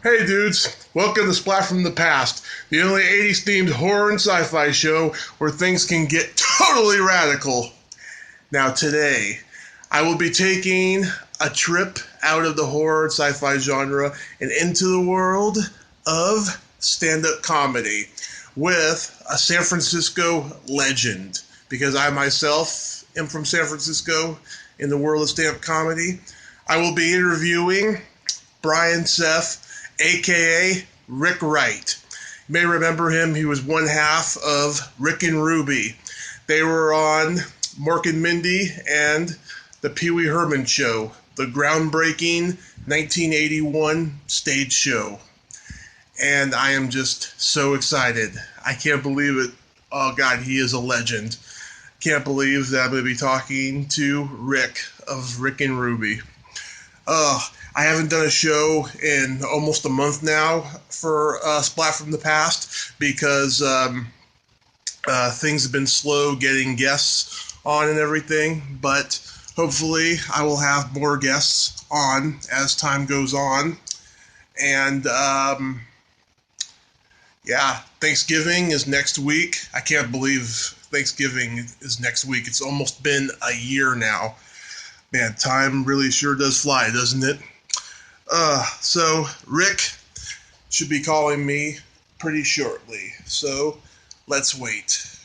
Hey dudes, welcome to Splat from the Past, the only 80s themed horror and sci-fi show where things can get totally radical. Now today, I will be taking a trip out of the horror and sci-fi genre and into the world of stand-up comedy with a San Francisco legend, because I myself am from San Francisco in the world of stand-up comedy. I will be interviewing Brian Seff, a.k.a. Rick Wright. You may remember him. He was one half of Rick and Ruby. They were on Mork Mindy and the Pee-Wee Herman Show, the groundbreaking 1981 stage show. And I am just so excited. I can't believe it. Oh, God, he is a legend. Can't believe that I'm going to be talking to Rick of Rick and Ruby. I haven't done a show in almost a month now for Splat from the Past because things have been slow getting guests on and everything, but hopefully I will have more guests on as time goes on. And Thanksgiving is next week. I can't believe Thanksgiving is next week. It's almost been a year now. Man, time really sure does fly, doesn't it? So Rick should be calling me pretty shortly. So let's wait.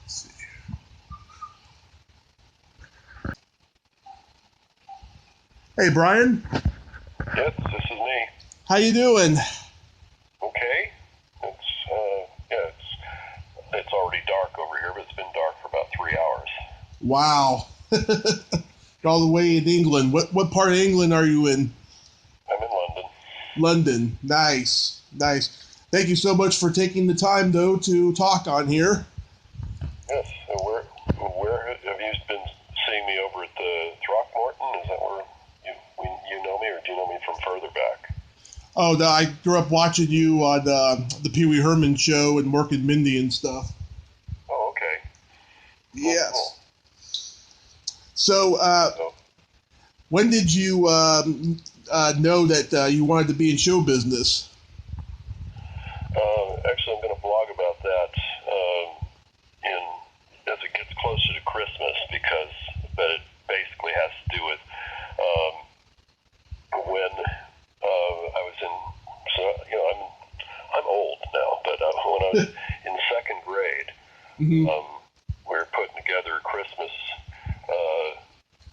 Let's see. Hey, Brian. Yes, this is me. How you doing? Okay. It's already dark over here, but it's been dark for about 3 hours. Wow. All the way in England. What part of England are you in? I'm in London. London. Nice. Thank you so much for taking the time, though, to talk on here. Yes. Where have you been seeing me over at the Throckmorton? Is that where you know me, or do you know me from further back? Oh, no, I grew up watching you on the Pee-Wee Herman Show and Mork and Mindy and stuff. Oh, okay. Yes. Cool. So, when did you know that you wanted to be in show business? Actually, I'm going to blog about that as it gets closer to Christmas, but it basically has to do with when I was in. So I'm old now, but when I was in second grade, we were putting together a Christmas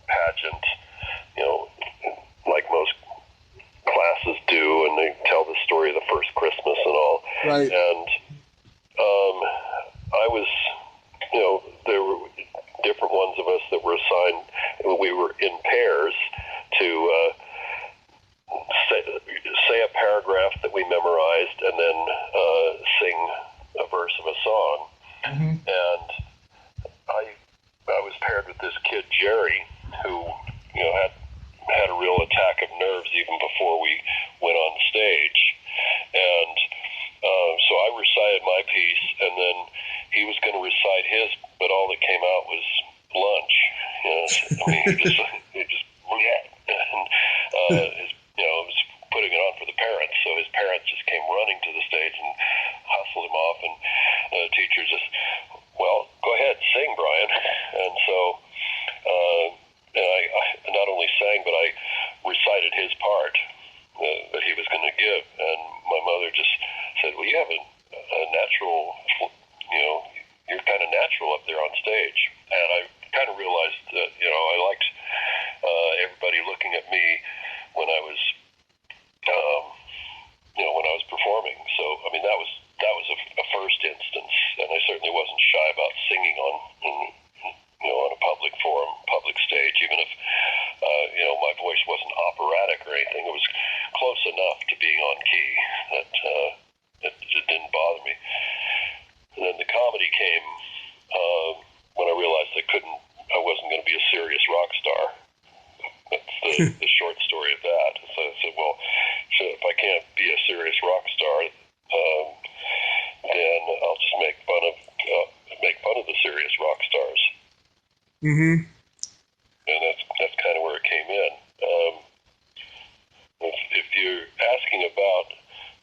pageant, like most classes do, and they tell the story of the first Christmas and all. Right. And I was, there were different ones of us that were assigned. We were in pairs to say a paragraph that we memorized, and then sing a verse of a song. Mm-hmm. And I was paired with this kid Jerry, who had a real attack of nerves even before we went on stage, and so I recited my piece, and then he was going to recite his, but all that came out was lunch. He just and it was putting it on for the parents. So his parents just came running to the stage and hustled him off, and the teacher just, well, go ahead, sing, Brian. And so I not only sang, but I recited his part that he was going to give. And my mother just said, well, you have a natural, you're kind of natural up there on stage. And I kind of realized that, I liked everybody looking at me when I was, when I was performing. So, that was a first instance, and I certainly wasn't shy about singing on a public forum, public stage, even if, my voice wasn't operatic or anything. It was close enough to being on key that it didn't bother me. And then the comedy came when I realized I wasn't going to be a serious rock star. That's the short story of that. So I said, well, so if I can't be Mm-hmm. And that's kind of where it came in. If you're asking about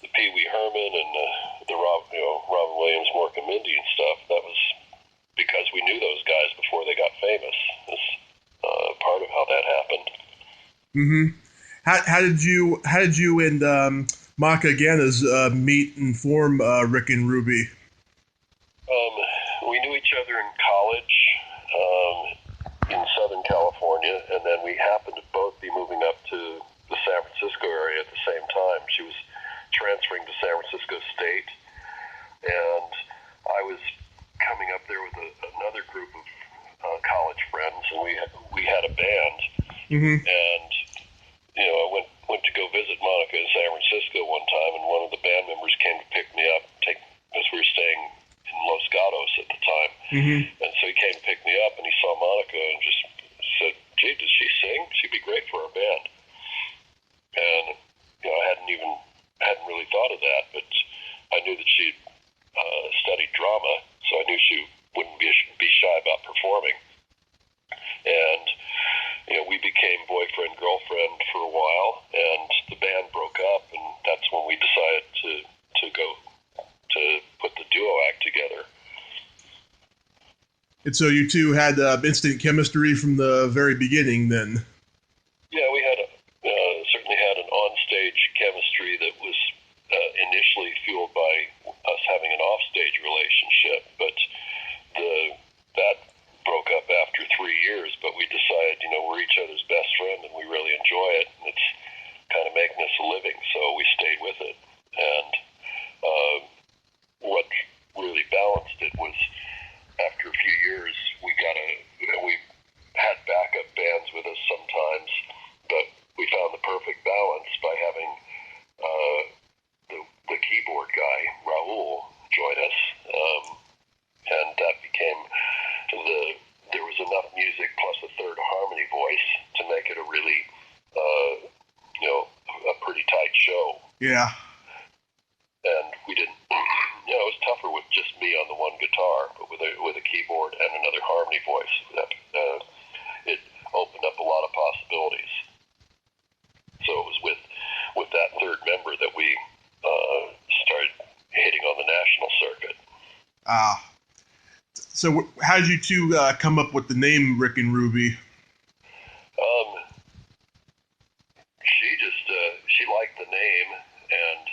the Pee-Wee Herman and the Robin Williams, Mork Mindy and stuff, that was because we knew those guys before they got famous. That's part of how that happened. Mm-hmm. How did you and Maka Ganas meet and form Rick and Ruby? We knew each other in college in Southern California, and then we happened to both be moving up to the San Francisco area at the same time. She was transferring to San Francisco State, and I was coming up there with another group of college friends, and we had a band. Mm-hmm. And I went to go visit Monica in San Francisco one time, and one of the band members came to pick me up, because we were staying in Los Gatos at the time. Mm-hmm. And so he came to pick me up, and he saw Monica and just said, "Gee, does she sing? She'd be great for our band." And I hadn't really thought of that, but I knew that she'd studied drama, so I knew she wouldn't be shy about performing. And we became boyfriend girlfriend for a while, and the band broke up, and that's when we decided to go to put the duo act together. And so you two had instant chemistry from the very beginning, then? Yeah, we had certainly had an on-stage chemistry that was initially fueled by us having an off-stage relationship, but that broke up after 3 years. But we decided, we're each other's best friend, and we really enjoy it, and it's kind of making us a living, so we stayed with it. And what really balanced it was, after a few years, we had backup bands with us sometimes, but we found the perfect balance by having the keyboard guy, Raul, join us, and that became there was enough music plus a third harmony voice to make it a really, a pretty tight show. Yeah. And we didn't, it was tougher with just me on the one guitar, but with a keyboard and another harmony voice, it opened up a lot of possibilities. So it was with that third member that we started hitting on the national circuit. So how did you two come up with the name Rick and Ruby? She liked the name, and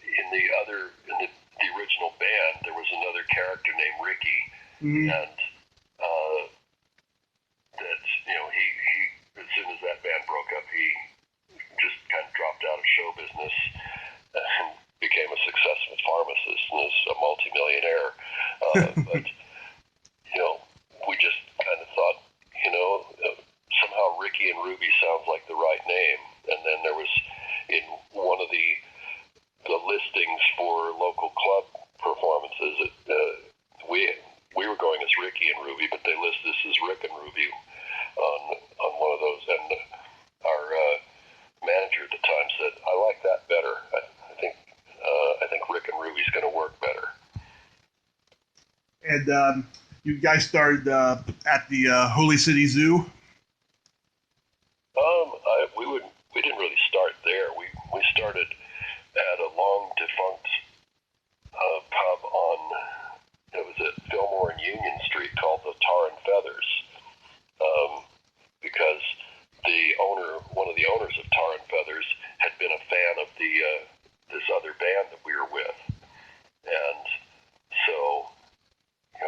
in the original band, there was another character named Ricky, mm-hmm. and that he as soon as that band broke up, he just kind of dropped out of show business and became a successful pharmacist and is a multimillionaire. But we just kind of thought, somehow Ricky and Ruby sounds like the right name. And then there was in one of the listings for local club performances, we were going as Ricky and Ruby, but they listed us as Rick and Ruby on one of those. And our manager at the time said, "I like that better. I think Rick and Ruby's going to work better." And you guys started at the Holy City Zoo? We didn't really start there. We started at a long defunct pub on, it was at Fillmore and Union Street, called the Tar and Feathers, because one of the owners of Tar and Feathers had been a fan of this other band that we were with, and so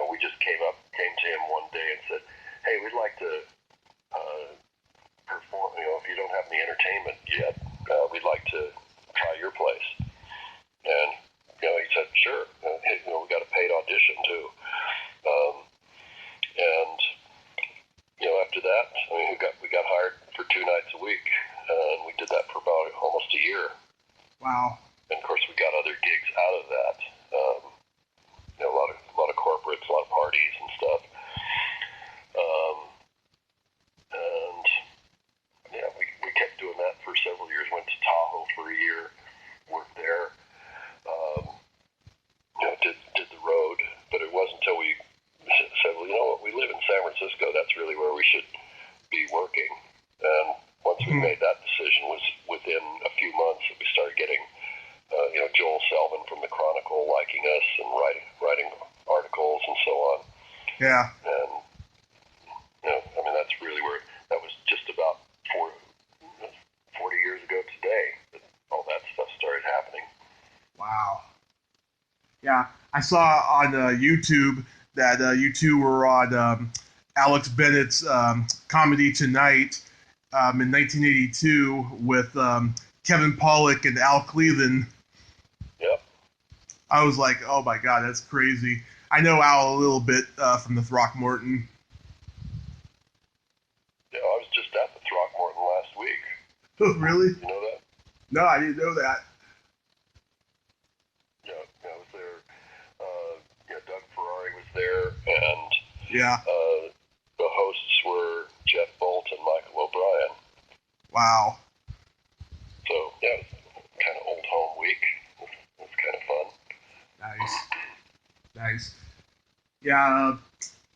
we just came to him one day and said, "Hey, we'd like to perform. If you don't have any entertainment yet, we'd like to try your place." And he said, "Sure." We got a paid audition too, and after that, we got hired for 2 nights a week, and we did that for about almost a year. Wow. And of course, we got other gigs out of that. A lot of corporates, a lot of parties and stuff. And we kept doing that for Francisco. That's really where we should be working. And once we made that decision, was within a few months that we started getting, Joel Selvin from the Chronicle liking us and writing articles and so on. Yeah. And that's really where that was just about 40 years ago today that all that stuff started happening. Wow. Yeah, I saw on YouTube that you two were on Alex Bennett's Comedy Tonight in 1982 with Kevin Pollak and Al Cleveland. Yep. I was like, oh my God, that's crazy. I know Al a little bit from the Throckmorton. Yeah, I was just at the Throckmorton last week. Oh, really? You know that? No, I didn't know that. Yeah, I was there. Doug Ferrari was there, and Yeah. the hosts were Jeff Bolt and Michael O'Brien. Wow. So, yeah, it was kind of old home week. It was kind of fun. Nice. Yeah,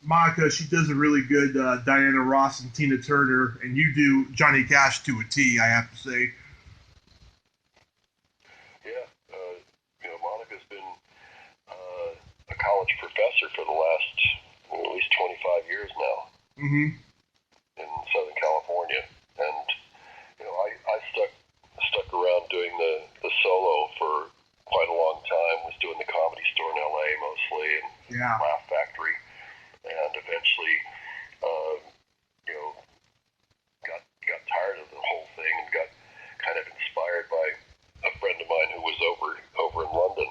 Monica, she does a really good Diana Ross and Tina Turner, and you do Johnny Cash to a T, I have to say. Yeah, Monica's been a college professor for the last at least 25 years now. Mm-hmm. In Southern California, and I stuck around doing the solo for quite a long time. Was doing the Comedy Store in LA mostly, and Laugh Factory, and eventually, got tired of the whole thing and got kind of inspired by a friend of mine who was over in London.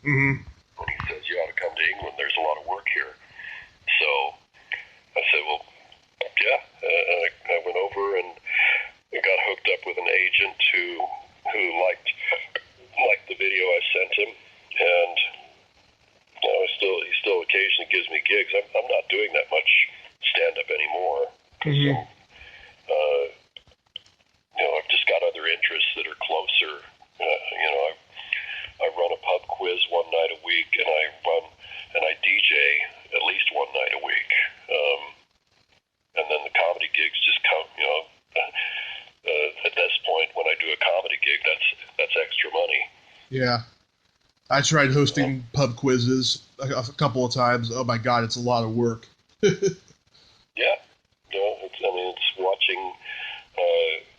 Mm-hmm. And he says, "You ought to come to England. There's a lot of work here." So I said, "Well, yeah." I went over and got hooked up with an agent who liked the video I sent him, and he still occasionally gives me gigs. I'm not doing that much stand up anymore. Mm-hmm. I've just got other interests that are closer. I run a pub quiz one night a week, and I DJ at least one night a week. And then the comedy gigs just come, at this point, when I do a comedy gig, that's extra money. Yeah. I tried hosting pub quizzes a couple of times. Oh my God, it's a lot of work. Yeah. It's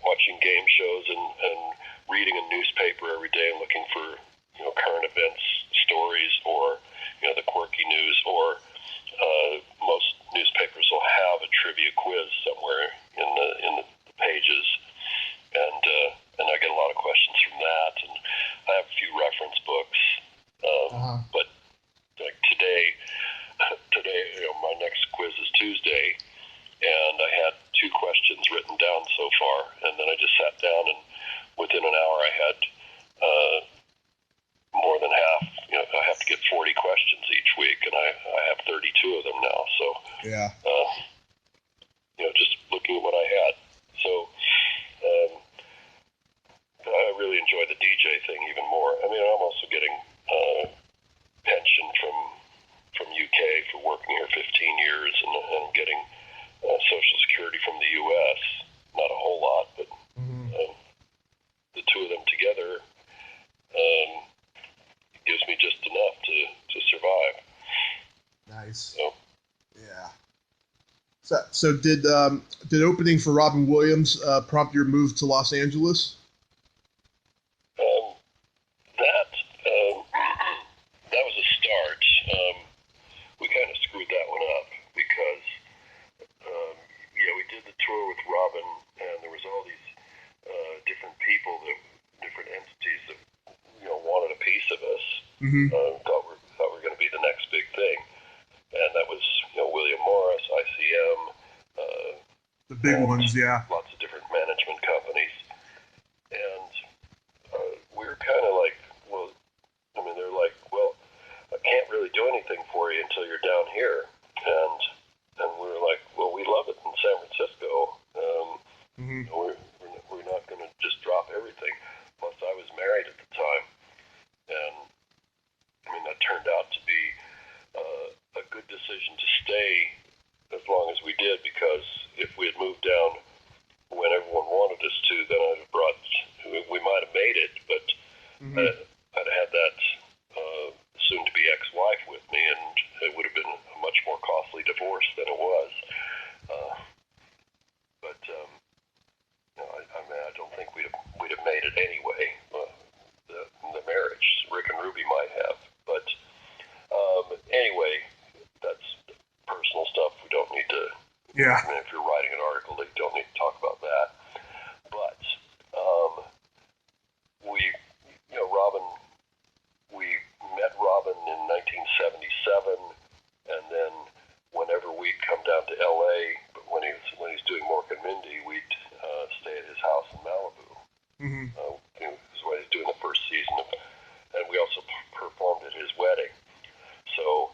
watching game shows and reading a newspaper every day and looking for, current events, stories, or, the quirky news, or most newspapers will have a trivia quiz somewhere in the pages, and I get a lot of questions from that, and I have a few reference books, but like today, my next quiz is Tuesday, and I had 2 questions written down so far, and then I just sat down, and within an hour I had more than half. I have to get 40 questions each week, and I have 32 of them now. So yeah, just looking at what I had. So I really enjoy the DJ thing even more. I'm also getting pension from UK for working here 15 years, and I'm getting Social Security from the U.S. Not a whole lot, but the 2 of them together gives me just enough to survive. Nice. So, yeah. So did opening for Robin Williams prompt your move to Los Angeles? That was a start. We kind of screwed that one up because we did the tour with Robin, and there was all these different people, different entities that wanted a piece of us. Mm-hmm. Thought we're going to be the next big thing, and that was William Morris, ICM, the big ones, yeah. Lots of different management companies, and we were kind of like, they're like, well, I can't really do anything for you until you're down here, and we were like, well, we love it in San Francisco. We're not going to just drop everything. Plus, I was married at the time, and that turned out to be a good decision to stay as long as we did, because if we had moved down when everyone wanted us to, then I'd have brought, we might have made it, but I'd had that soon-to-be ex-wife with me, and it would have been a much more costly divorce than it was. I don't think we'd have made it anyway. The marriage, Rick and Ruby might have, but anyway, that's personal stuff. We don't need to. Yeah. I mean, if you're writing an article, you don't need to talk about that. But Robin, we met Robin in 1977, and then whenever we'd come down to L.A., but when he's doing Mork and Mindy, we'd stay at his house in Malibu. This is when he's doing the first season, and we also performed at his wedding. So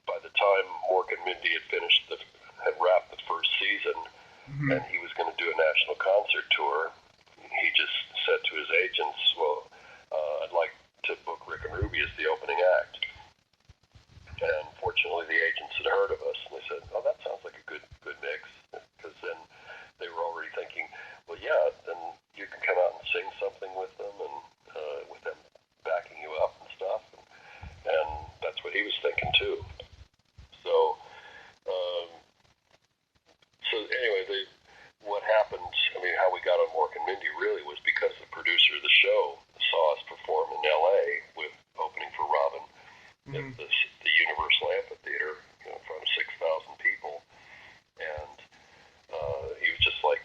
by the time Mork and Mindy had wrapped the first season, and he was going to do a national concert tour, he just said to his agents, well, I'd like to book Rick and Ruby as the opening act. And fortunately, the agents had heard of us, and they said, oh, that sounds like a good mix, because then they were already thinking, well, yeah, then you can come out and sing something with them, and with them backing you up and stuff, and that's what he was thinking too. So anyway, what happened, I mean, how we got on Mork and Mindy really was because the producer of the show saw us perform in L.A. with opening for Robin at the Universal Amphitheater, in front of 6,000 people, and he was just like,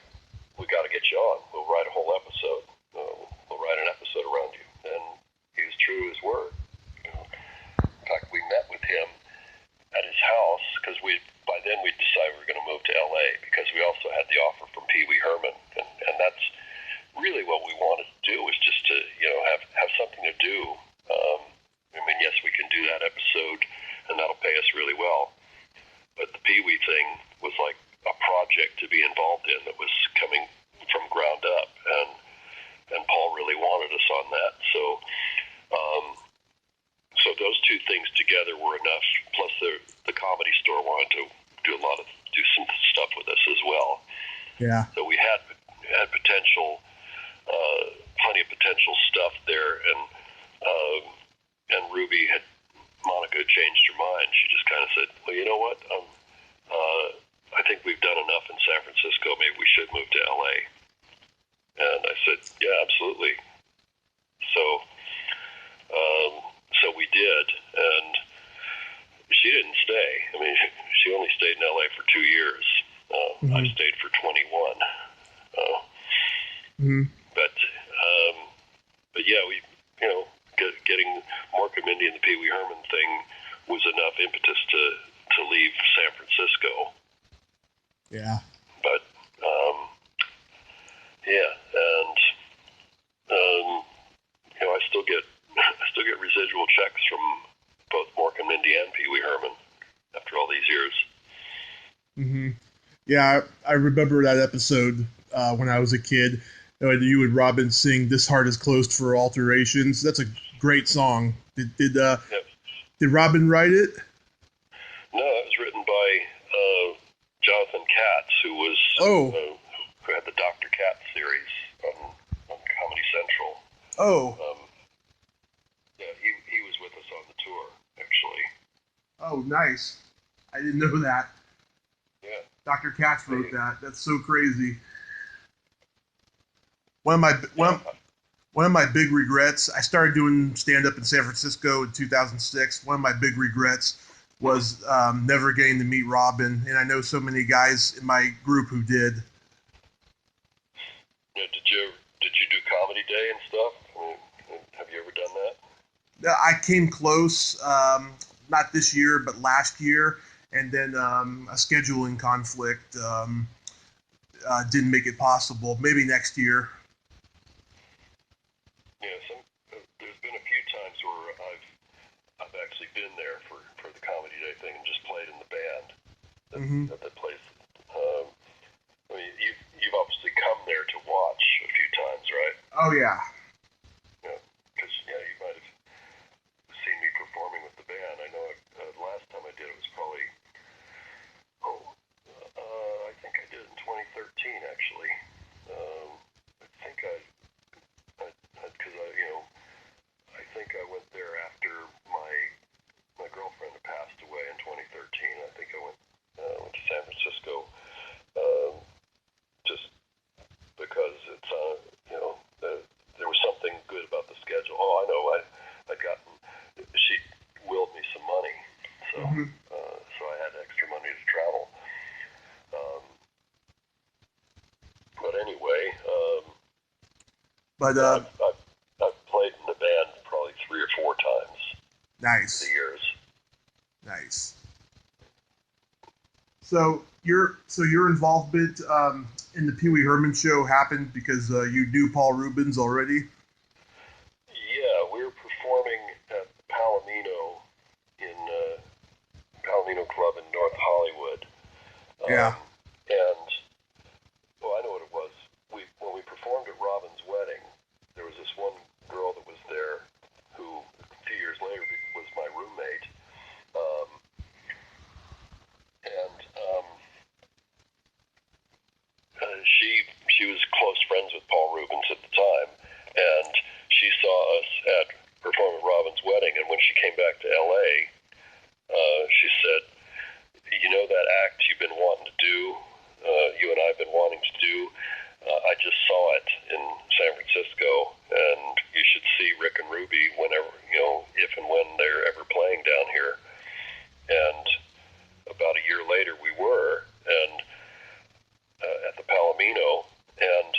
we got to get you on. We'll write a whole episode. We'll write an episode around you. And he was true to his word. In fact, we met with him at his house, because by then we'd decided we were going to move to L.A. because we also had the offer from Pee-Wee Herman, and that's really what we wanted to do, was just to have something to do. I mean, yes, we can do that episode, and that'll pay us really well. But the Pee-Wee thing was like a project to be involved in that was coming from ground up, and Paul really wanted us on that. So those two things together were enough. Plus, the Comedy Store wanted to do some stuff with us as well. Yeah. So we had potential, plenty of potential stuff there, and Monica changed her mind. She just kind of said, well, you know what? I think we've done enough in San Francisco. Maybe we should move to L.A. And I said, yeah, absolutely. So we did, and she didn't stay. I mean, she only stayed in L.A. for 2 years. I stayed for 21. But yeah, we, getting Mork and Mindy and the Pee-Wee Herman thing was enough impetus to leave San Francisco. Yeah. But and I still get residual checks from both Mork and Mindy and Pee-Wee Herman after all these years. Yeah, I remember that episode when I was a kid. You and Robin sing "This Heart Is Closed for Alterations." That's a great song. Did Robin write it? No, it was written by Jonathan Katz, who had the Dr. Katz series on Comedy Central. Yeah, he was with us on the tour, actually. Oh, nice. I didn't know that. Yeah. Dr. Katz wrote that. That's so crazy. One of my big regrets, I started doing stand-up in San Francisco in 2006. One of my big regrets was never getting to meet Robin, and I know so many guys in my group who did. Yeah, did you do Comedy Day and stuff? I mean, have you ever done that? I came close, not this year, but last year, and then a scheduling conflict didn't make it possible. Maybe next year. Yeah, there's been a few times where I've actually been there for the Comedy Day thing and just played in the band at that place. I mean, you've obviously come there to watch a few times, right? Oh yeah. Yeah, because you might have seen me performing with the band. I know the last time I did it was probably But I've played in the band probably 3 or 4 times. Nice. The years. Nice. So your involvement in the Pee-Wee Herman Show happened because you knew Paul Reubens already? Yeah, we were performing at Palomino in Palomino Club in North Hollywood. Yeah. And well, I know what it was. When we performed at Robin's wedding, there was this one girl that was there who, a few years later, was my roommate. She was close friends with Paul Reubens at the time, and she saw us at performing at Robin's wedding. And when she came back to L.A., she said, "You know that act you've been wanting to do, you and I've been wanting to do? I just saw it in San Francisco, and you should see Rick and Ruby whenever, if and when they're ever playing down here." And about a year later, we were, and at the Palomino, and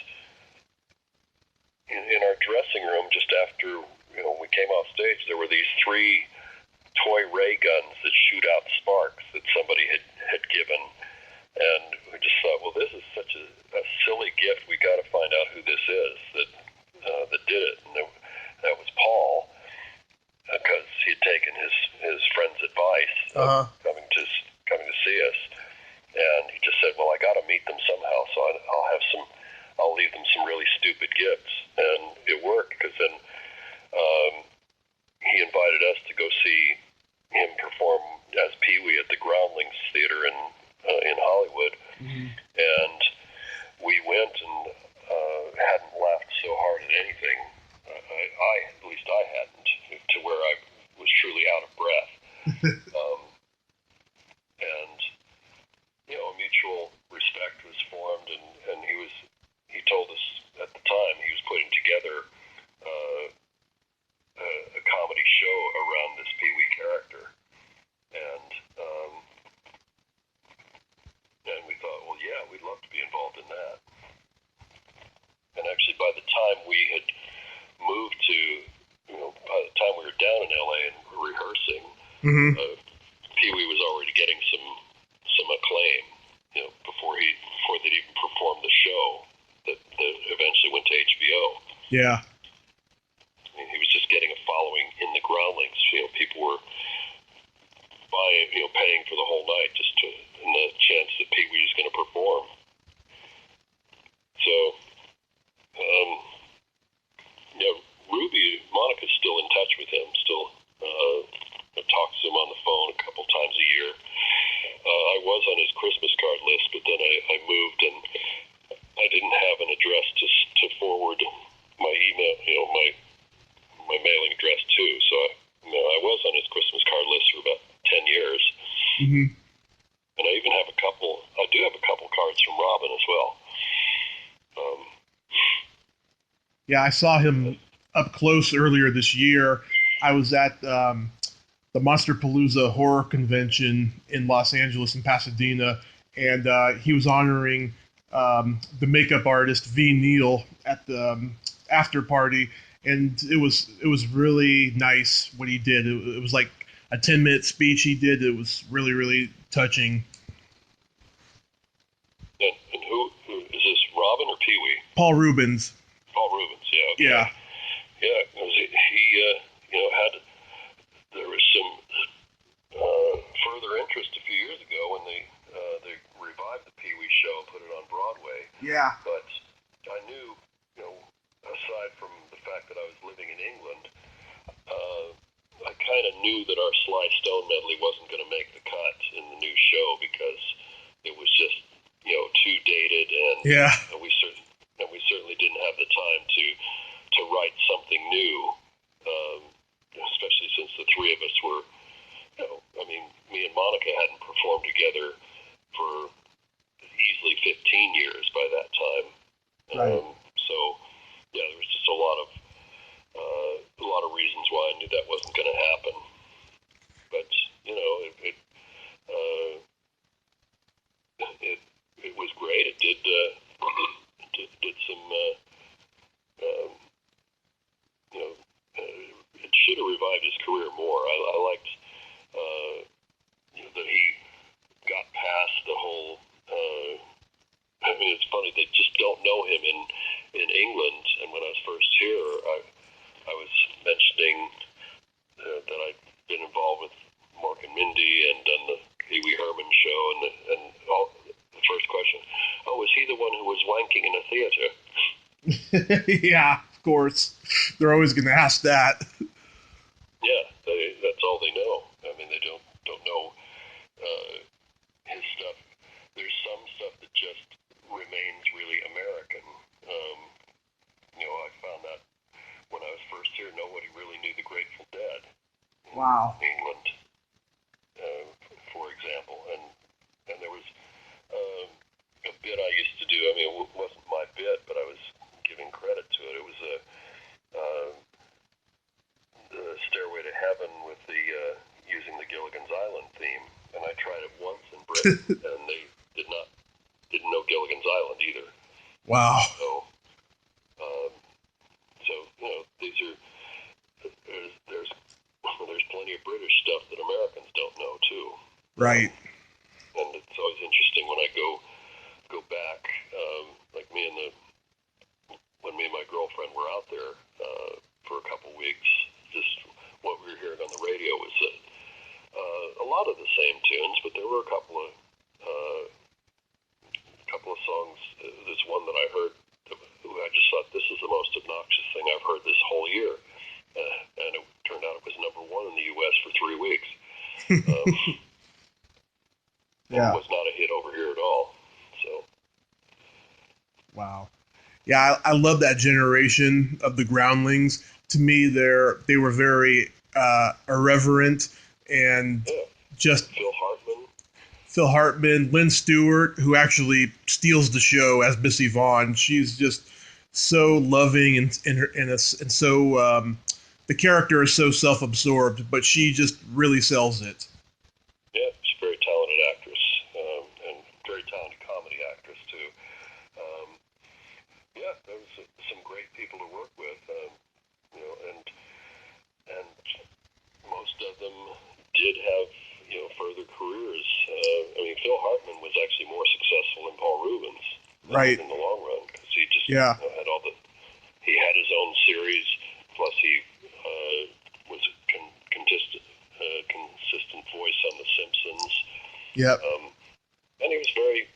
in our dressing room, just after we came off stage, there were these 3 toy ray guns that shoot out sparks that somebody had given, and we just thought, well, this is such a silly gift. We got to find out who this is that did it, and that was Paul, because he had taken his friend's advice coming to see us, and he just said, well, I got to meet them somehow, so I'll leave them some really stupid gifts, and it worked, because then he invited us to go see him perform as Pee-wee at the Groundlings Theater in Hollywood, and we went and hadn't laughed so hard at anything. At least I hadn't, to where I was truly out of breath. And a mutual respect was formed, and he told us at the time he was putting together a comedy show around this Pee-wee character, and we thought, well, yeah, we'd love to be involved in that. And actually, by the time we had moved to, by the time we were down in LA and rehearsing, Pee-wee was already getting some acclaim, before they'd even performed the show that eventually went to HBO. Yeah. I mean, he was just getting a following in the Groundlings. People were buying, paying for the whole night just in the chance that Pee-wee was going to perform. So, Monica's still in touch with him, still talks to him on the phone a couple times a year. I was on his Christmas card list, but then I moved, and I didn't have an address to forward my email, my mailing address to. So I was on his Christmas card list for about 10 years. And I even have I do have a couple cards from Robin as well. Yeah, I saw him up close earlier this year. I was at the Monsterpalooza horror convention in Los Angeles and Pasadena, and he was honoring the makeup artist V. Neal at the after party, and it was really nice what he did. It was like a 10-minute speech he did. It was really, really touching. And who is this, Robin or Pee-wee? Paul Reubens. Paul Reubens, yeah. Okay. Yeah. Yeah, because he there was some further interest a few years ago when they revived the Pee-wee show and put it on Broadway. Yeah. But I knew, aside from the fact that I was living in England, I kind of knew that our Sly Stone medley wasn't going to make the cut in the new show because it was just, too dated, and we certainly didn't have the time to write something new, especially since the 3 of us were, me and Monica hadn't performed together for easily 15 years by that time. Right. So, yeah, there was just a lot of reasons why I knew that wasn't going to happen. But it was great. It did some and all, the first question, oh, is he the one who was wanking in a theater? Yeah, of course. They're always going to ask that. Yeah, that's all they know. I mean, they don't know his stuff. There's some stuff that just remains really American. I found that when I was first here, nobody really knew the Grateful Dead. Wow. In England, for example, and there was a bit I used to do. I mean, it wasn't my bit, but I was giving credit to it. It was the Stairway to Heaven with the using the Gilligan's Island theme, and I tried it once in Britain, and they didn't know Gilligan's Island either. Wow. So these are there's plenty of British stuff that Americans don't know too. Right. And it's always interesting when I go back, like when me and my girlfriend were out there for a couple weeks. Just what we were hearing on the radio was a lot of the same tunes, but there were a couple of songs. There's one that I heard. I just thought, this is the most obnoxious thing I've heard this whole year, and it turned out it was number one in the U.S. for 3 weeks. Yeah. It was not a hit over here at all. So. Wow. Yeah, I love that generation of the Groundlings. To me, they were very irreverent and just Phil Hartman, Lynn Stewart, who actually steals the show as Missy Vaughn. She's just so loving and so the character is so self-absorbed, but she just really sells it. Yeah, she's a very talented actress, and very talented comedy actress too. Yeah, there was some great people to work with, and most of them did have further careers. I mean, Phil Hartman was actually more successful than Paul Rubens, right, in the long run, because he just had he had his own series, plus he was a consistent voice on The Simpsons. Yep. And he was very,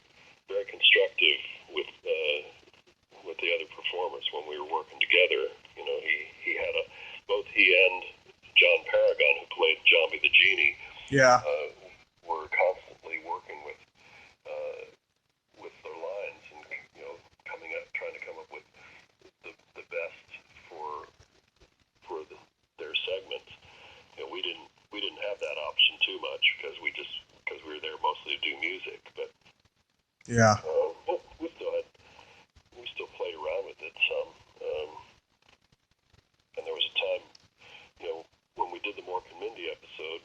very constructive with the other performers when we were working together. He had both he and John Paragon, who played Jambi the Genie, were constantly working with their lines and trying to come up with the best for their segments. We didn't have that option too much because we were there mostly to do music, but we still played around with it some. And there was a time, when we did the Mork Mindy episode,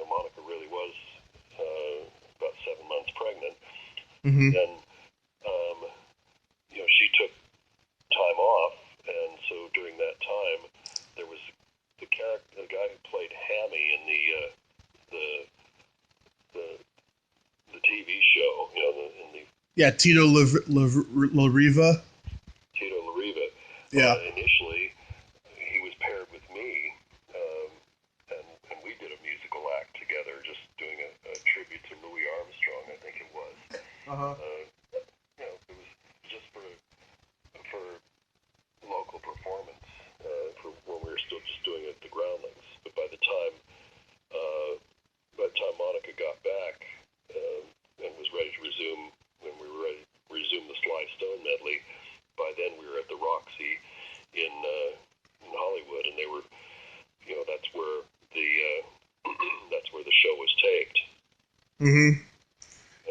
Monica really was about 7 months pregnant. Mm-hmm. And, she took time off, and so during that time, there was the guy who played Hammy in the TV show, Tito LaRiva. Tito LaRiva. Yeah. Initially, he was paired with me, and we did a musical act together, just doing a tribute to Louis Armstrong, I think it was. Uh-huh. It was just for local performance, for when we were still just doing it at the Groundlings. But by the time Monica got back and was ready to resume, when we were ready to resume the Sly Stone medley, by then we were at the Roxy in Hollywood, and they were, that's where the show was taped. Mm-hmm.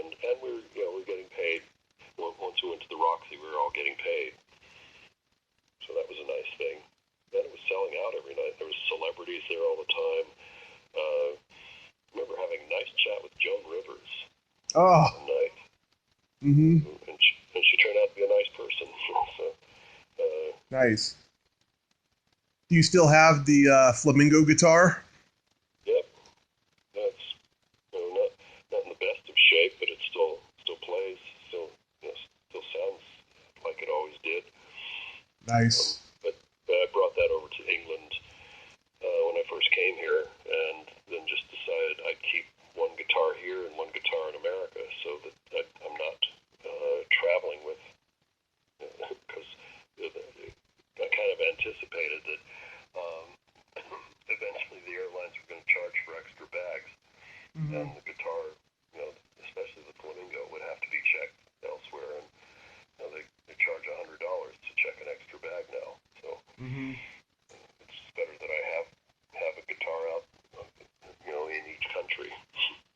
And we were getting paid. Once we went to the Roxy, we were all getting paid. So that was a nice thing. Then it was selling out every night. There was celebrities there all the time. Remember having a nice chat with Joan Rivers one night. Mm-hmm. And she turned out to be a nice person. So, nice. Do you still have the flamingo guitar? Yep. That's not in the best of shape, but it still plays. Still sounds like it always did. Nice. But I brought that over to England when I first came here, and then just decided I'd keep one guitar here and one guitar in America.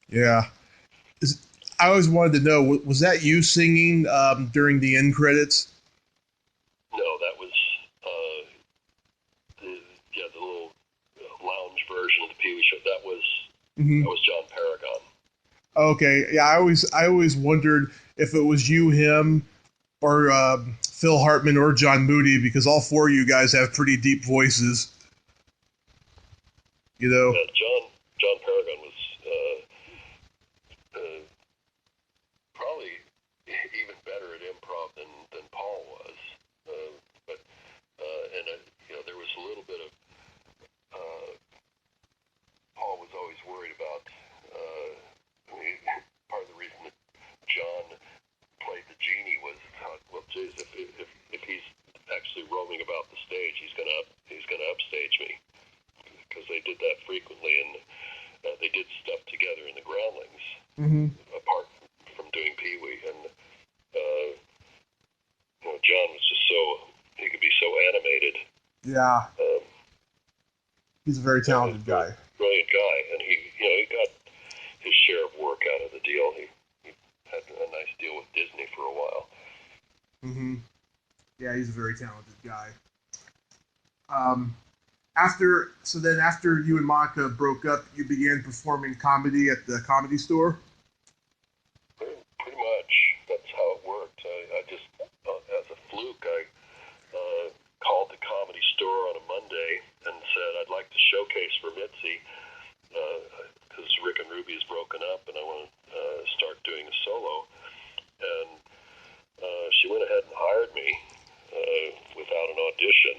Yeah. I always wanted to know, was that you singing during the end credits? No, that was the little lounge version of the Pee-Wee show. That was John Paragon. Okay, yeah, I always wondered if it was you, him, or Phil Hartman or John Moody, because all four of you guys have pretty deep voices. You know. John Paragon was probably even better at improv than Paul was, but there was a little bit of Paul was always worried about. Part of the reason that John played the genie was, well, geez, if he's actually roaming about the stage, he's gonna upstage me, because they did that frequently, and they did stuff together in the Groundlings, apart from doing Pee-Wee, and John was just he could be so animated. Yeah. He's a very talented guy. Brilliant guy, and he got his share of work out of the deal. He had a nice deal with Disney for a while. Yeah, he's a very talented guy. After you and Monica broke up, you began performing comedy at the Comedy Store? Pretty much. That's how it worked. I just, as a fluke, I called the Comedy Store on a Monday and said, I'd like to showcase for Mitzi, because Rick and Ruby is broken up, and I want to start doing a solo. And she went ahead and hired me without an audition.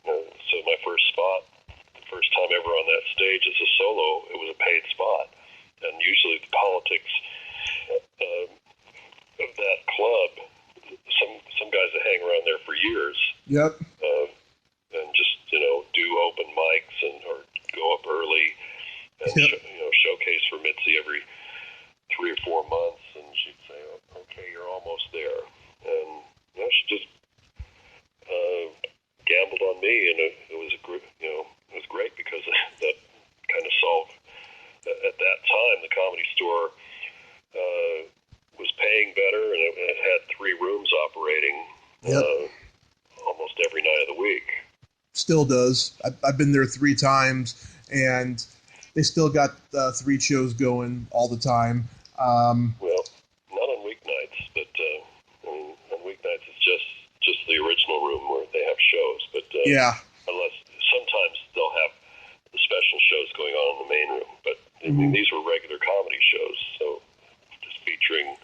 So my first spot, the first time ever on that stage as a solo, it was a paid spot. And usually the politics of that club, some guys that hang around there for years. Yep. And just, do open mics or go up early and showcase for Mitzi every 3 or 4 months, and she'd say, oh, okay, you're almost there. And she just gambled on me, and it was it was great, because that kind of solved. At that time, the Comedy Store was paying better, and it had 3 rooms operating almost every night of the week. Still does. I've been there 3 times, and they still got 3 shows going all the time. Well, not on weeknights, but on weeknights it's just the original room where they have shows. But unless sometimes they'll have the special shows going on in the main room. But I mean, these were regular comedy shows, so just featuring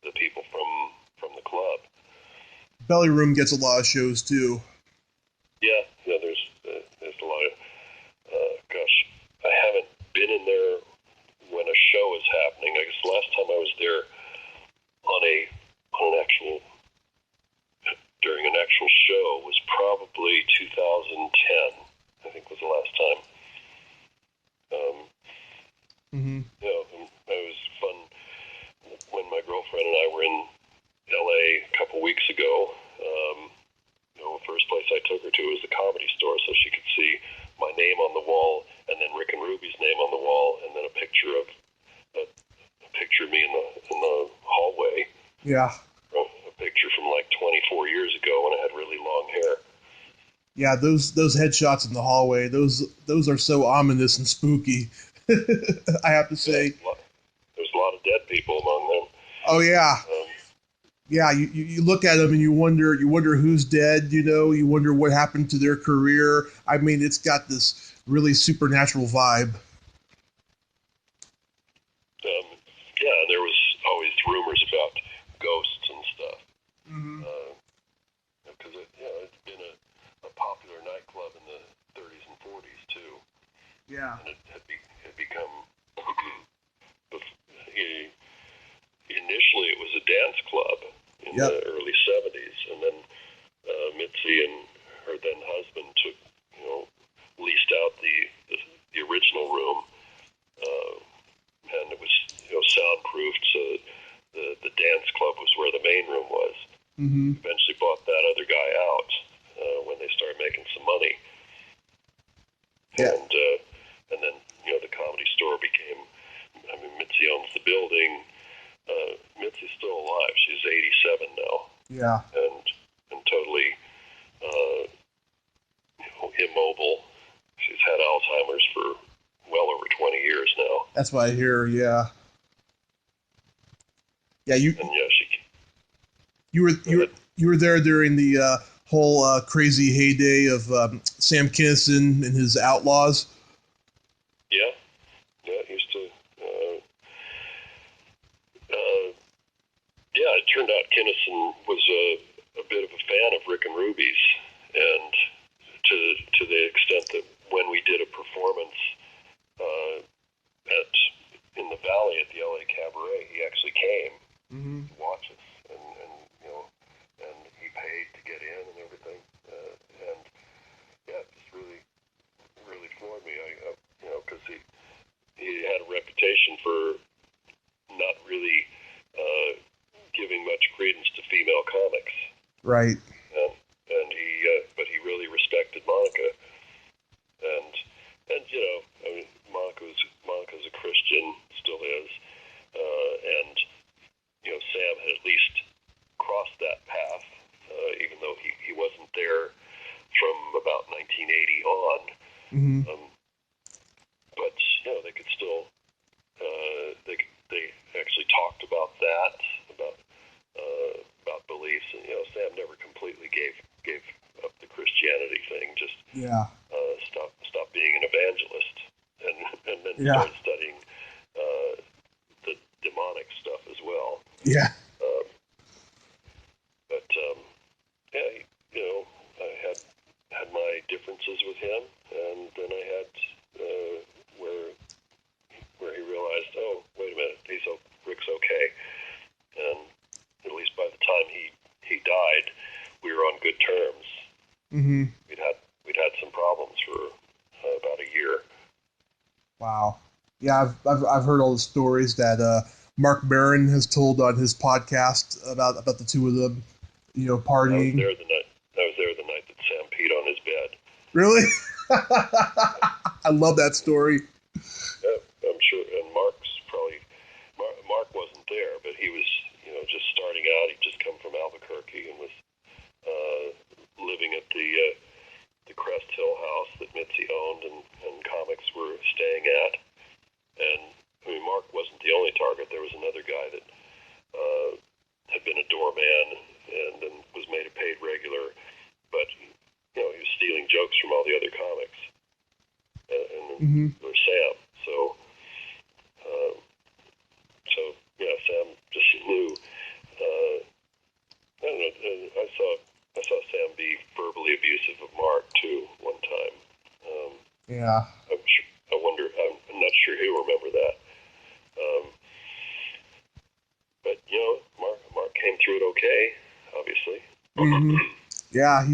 the people from the club. Belly Room gets a lot of shows too. Yeah, there's a lot of. Gosh, I haven't been in there when a show is happening. I guess the last time I was there during an actual show was probably 2010. I think was the last time. It was fun when my girlfriend and I were in LA a couple weeks ago. The first place I took her to was the Comedy Store, so she could see my name on the wall, and then Rick and Ruby's name on the wall, and then a picture of me in the hallway. Yeah. A picture from like 24 years ago when I had really long hair. Yeah, those headshots in the hallway, those are so ominous and spooky. I have to say. There's a lot of dead people among them. Oh yeah. Yeah, you look at them and you wonder who's dead, you wonder what happened to their career. I mean, it's got this really supernatural vibe. And there was always rumors about ghosts and stuff. Because it's been a popular nightclub in the 30s and 40s too. Yeah. And it had become initially it was a dance club in the early 70s, and then Mitzi and her then husband leased out the original room, and it was soundproofed, so the dance club was where the main room was. Eventually bought that other guy out when they started making some money. And then the Comedy Store became, Mitzi Yeah. And totally immobile. She's had Alzheimer's for well over 20 years now. That's what I hear. Yeah. Yeah. You were there during the whole crazy heyday of Sam Kinison and his Outlaws. Yeah. Used to. It turned out Kinison was a bit of a fan of Rick and Ruby's, and to the extent that when we did a performance in the Valley at the LA Cabaret, he actually came to watch us, and he paid to get in and everything, and it just really floored me. Because he had a reputation for not really giving much credence to female comics. Right. But he really respected Monica, and Monica's a Christian, still is, and Sam had at least crossed that path, even though he wasn't there from about 1980 on. But they could still they actually talked about that, about beliefs, and Sam never completely gave up the Christianity thing, just stop being an evangelist, and then started studying the demonic stuff as well. Yeah. I had my differences with him, and then I had where he realized, oh, wait a minute, Rick's okay, and at least by the time he died, we were on good terms. We'd had some problems for about a year. Wow. Yeah, I've heard all the stories that Mark Maron has told on his podcast about the two of them, partying. I was there the night that Sam peed on his bed. Really? I love that story. Yeah, I'm sure. And Mark wasn't there, but he was, just starting out. He'd just come from Albuquerque and was living at the Crest Hill house that Mitzi owned and comics were staying at. And Mark wasn't the only target. There was another guy that had been a doorman and then was made a paid regular, but he was stealing jokes from all the other comics, and or Sam. So Sam just knew. I don't know. I saw Sam be verbally abusive of Mark too one time. Yeah. I wonder. I'm not sure he'll remember that. But Mark came through it okay, obviously. Yeah,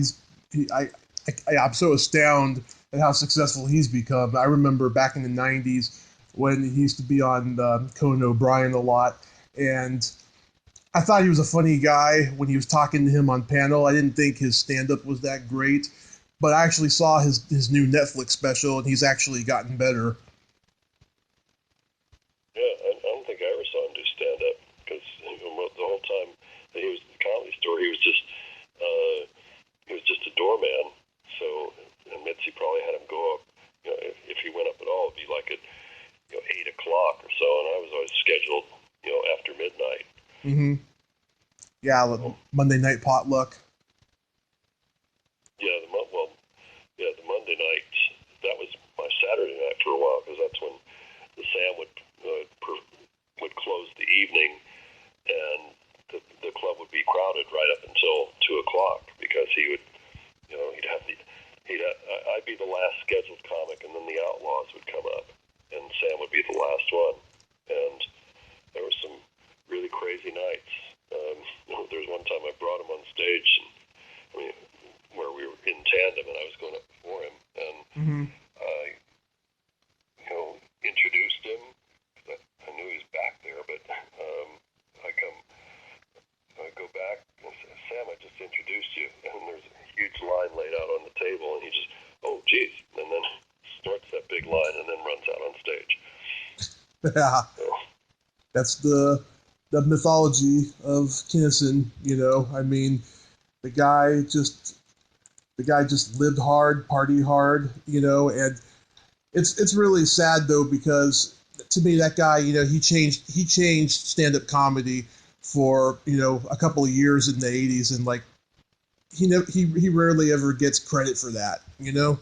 I'm so astounded at how successful he's become. I remember back in the 90s when he used to be on Conan O'Brien a lot, and I thought he was a funny guy when he was talking to him on panel. I didn't think his stand-up was that great, but I actually saw his new Netflix special, and he's actually gotten better. Yeah, I don't think I ever saw him do stand-up, because the whole time that he was at the Comedy Store, he was just a doorman. So, and Mitzi probably had him go up. If he went up at all, it'd be like at 8 o'clock or so, and I was always scheduled after midnight. Yeah, Monday night potluck. Yeah, the Monday night, that was my Saturday night for a while, because that's when the Sam would close the evening, and the club would be crowded right up until 2 o'clock, because he would, I'd be the last scheduled comic, and then the Outlaws would come up, and Sam would be the last one, and there were some really crazy nights. There was one time I brought him on stage, and where we were in tandem, and I was going up before him, and I, introduced him. I knew he was back there, but I go back and say, Sam, I just introduced you, and there's a huge line laid out on the table, and he just, oh, geez, and then starts that big line and then runs out on stage. Yeah, that's the the mythology of Kinison. You know, I mean, the guy just lived hard, party hard. You know, and it's really sad though, because to me that guy, you know, he changed stand-up comedy for, you know, a couple of years in the 80s, and like he rarely ever gets credit for that, you know.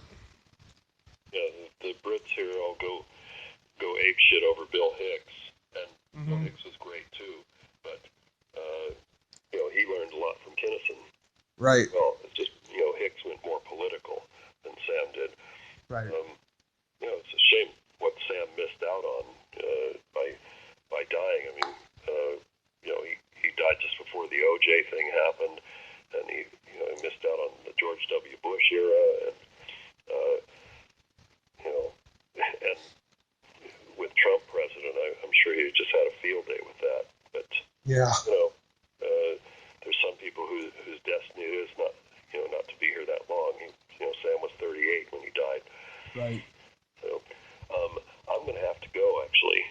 Yeah, the Brits here all go ape shit over Bill Hicks, and Bill Hicks was great too, but you know, he learned a lot from Kinison. Right. Well, it's just, you know, Hicks went more political than Sam did. Right. You know, it's a shame what Sam missed out on by dying. I mean, you know, he died just before the OJ thing happened, and he missed out on the George W. Bush era, and you know, and with Trump president, I'm sure he just had a field day with that. But yeah, you know, there's some people whose destiny is not, you know, not to be here that long. You know, Sam was 38 when he died. right. So I'm going to have to go, actually,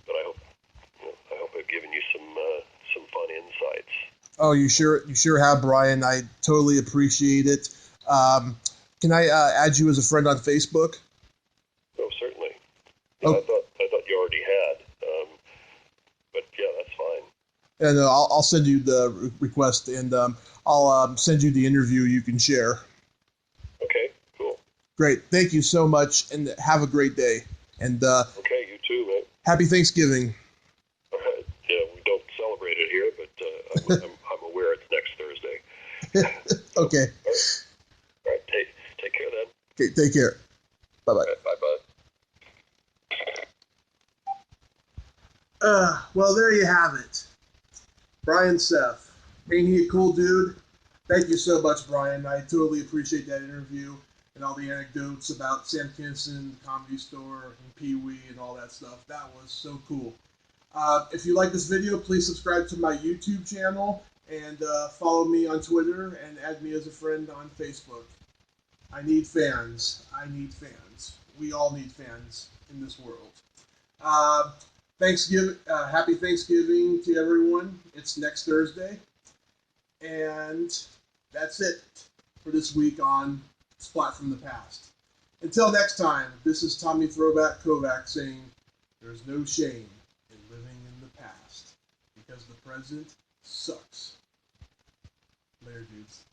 but I hope I've given you some fun insights. Oh, you sure have, Brian. I totally appreciate it. Can I add you as a friend on Facebook? Oh, certainly. Yeah, I thought you already had, but yeah, that's fine. And I'll send you the request, and I'll send you the interview you can share. Okay, cool. Great. Thank you so much, and have a great day. And okay, you too, man. Happy Thanksgiving. Yeah, we don't celebrate it here, but I'm aware it's next Thursday. Okay. All right. Take care then. Okay, take care. Bye-bye. Right, bye-bye. Well, there you have it. Brian Seff. Ain't he a cool dude? Thank you so much, Brian. I totally appreciate that interview and all the anecdotes about Sam Kinison, the Comedy Store, and Pee-Wee, and all that stuff. That was so cool. If you like this video, please subscribe to my YouTube channel, and follow me on Twitter, and add me as a friend on Facebook. I need fans. We all need fans in this world. Happy Thanksgiving to everyone. It's next Thursday. And that's it for this week on Splat from the Past. Until next time, this is Tommy Throwback Kovac saying, there's no shame in living in the past, because the present sucks. Later, dudes.